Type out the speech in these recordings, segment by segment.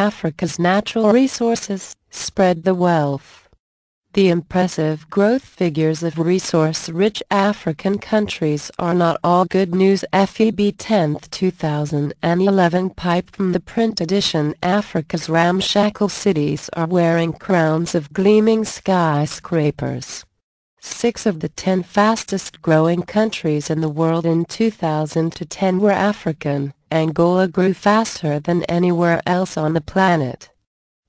Africa's natural resources, spread the wealth. The impressive growth figures of resource-rich African countries are not all good news. Feb 10, 2011 pipe from the print edition. Africa's ramshackle cities are wearing crowns of gleaming skyscrapers. 6 of the 10 fastest-growing countries in the world in 2010 were African. Angola grew faster than anywhere else on the planet.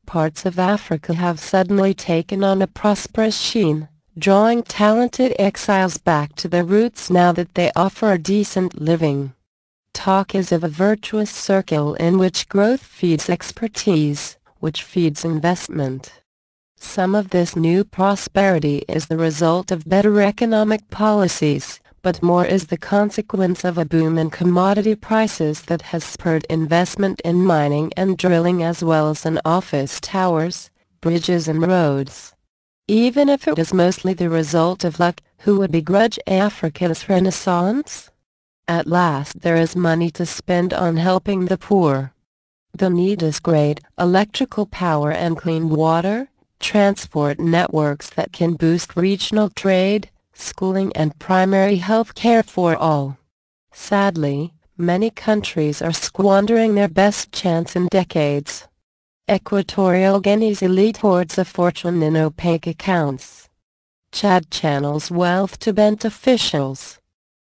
Parts of Africa have suddenly taken on a prosperous sheen, drawing talented exiles back to their roots now that they offer a decent living. Talk is of a virtuous circle in which growth feeds expertise, which feeds investment. Some of this new prosperity is the result of better economic policies, but more is the consequence of a boom in commodity prices that has spurred investment in mining and drilling as well as in office towers, bridges and roads. Even if it is mostly the result of luck, who would begrudge Africa's renaissance? At last there is money to spend on helping the poor. The need is great: electrical power and clean water, transport networks that can boost regional trade, schooling and primary health care for all. Sadly, many countries are squandering their best chance in decades. Equatorial Guinea's elite hoards a fortune in opaque accounts. Chad channels wealth to bent officials.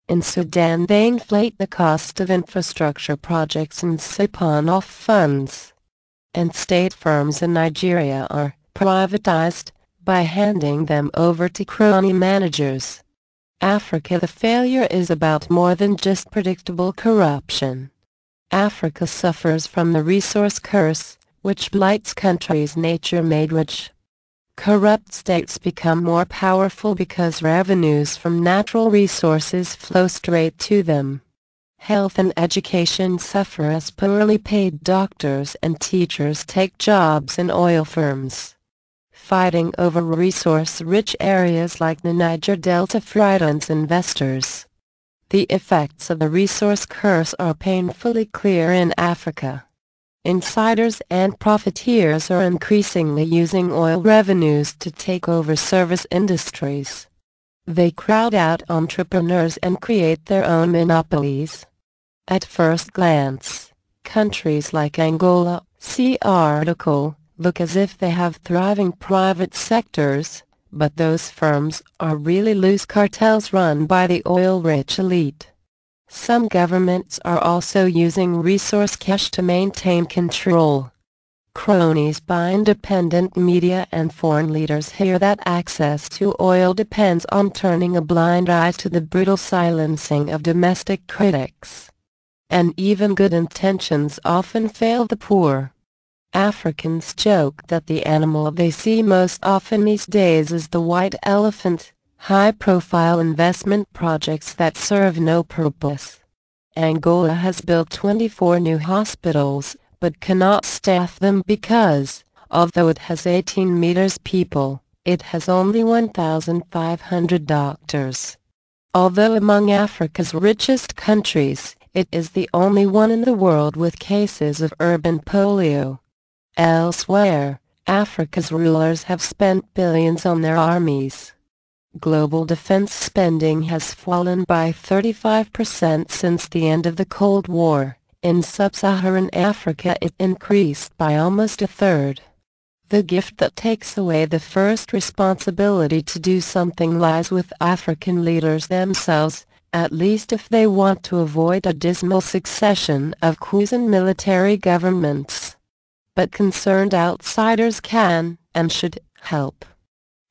In Sudan they inflate the cost of infrastructure projects and siphon off funds. And state firms in Nigeria are privatized by handing them over to crony managers. Africa: the failure is about more than just predictable corruption. Africa suffers from the resource curse, which blights countries nature-made rich. Corrupt states become more powerful because revenues from natural resources flow straight to them. Health and education suffer as poorly paid doctors and teachers take jobs in oil firms. Fighting over resource-rich areas like the Niger Delta frightens investors. The effects of the resource curse are painfully clear in Africa. Insiders and profiteers are increasingly using oil revenues to take over service industries. They crowd out entrepreneurs and create their own monopolies. At first glance, countries like Angola, see article, look as if they have thriving private sectors, but those firms are really loose cartels run by the oil-rich elite. Some governments are also using resource cash to maintain control. Cronies buy independent media and foreign leaders hear that access to oil depends on turning a blind eye to the brutal silencing of domestic critics. And even good intentions often fail the poor. Africans joke that the animal they see most often these days is the white elephant, high-profile investment projects that serve no purpose. Angola has built 24 new hospitals, but cannot staff them because, although it has 18 million people, it has only 1,500 doctors. Although among Africa's richest countries, it is the only one in the world with cases of urban polio. Elsewhere, Africa's rulers have spent billions on their armies. Global defense spending has fallen by 35% since the end of the Cold War. In sub-Saharan Africa it increased by almost a third. The gift that takes away the first responsibility to do something lies with African leaders themselves, at least if they want to avoid a dismal succession of coups and military governments. But concerned outsiders can, and should, help.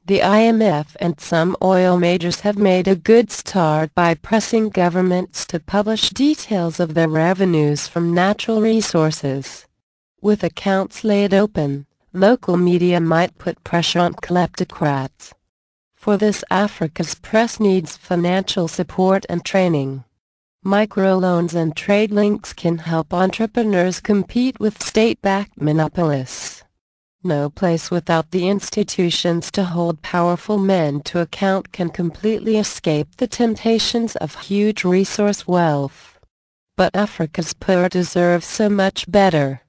The IMF and some oil majors have made a good start by pressing governments to publish details of their revenues from natural resources. With accounts laid open, local media might put pressure on kleptocrats. For this, Africa's press needs financial support and training. Microloans and trade links can help entrepreneurs compete with state-backed monopolists. No place without the institutions to hold powerful men to account can completely escape the temptations of huge resource wealth. But Africa's poor deserve so much better.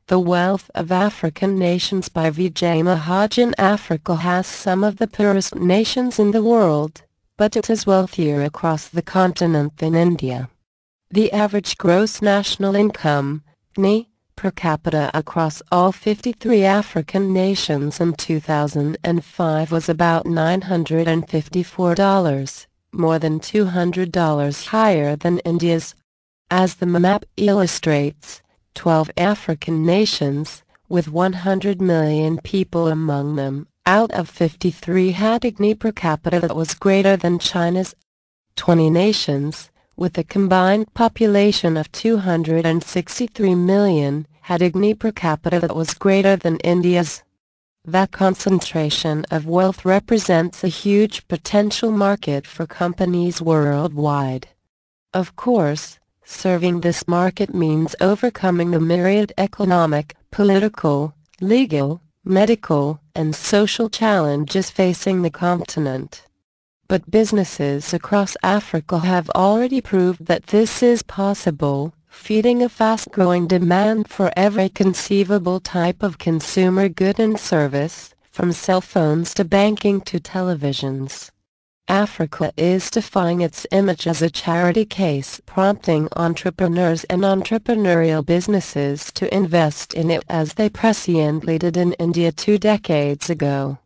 The Wealth of African Nations by Vijay Mahajan. Africa has some of the poorest nations in the world, but it is wealthier across the continent than India. The average gross national income, GNI, per capita across all 53 African nations in 2005 was about $954, more than $200 higher than India's. As the map illustrates, 12 African nations, with 100 million people among them, out of 53 had a GNI per capita that was greater than China's. 20 nations, with a combined population of 263 million, had a GNI per capita that was greater than India's. That concentration of wealth represents a huge potential market for companies worldwide. Of course, serving this market means overcoming the myriad economic, political, legal, medical, and social challenges facing the continent. But businesses across Africa have already proved that this is possible, feeding a fast-growing demand for every conceivable type of consumer good and service, from cell phones to banking to televisions. Africa is defying its image as a charity case, prompting entrepreneurs and entrepreneurial businesses to invest in it as they presciently did in India 2 decades ago.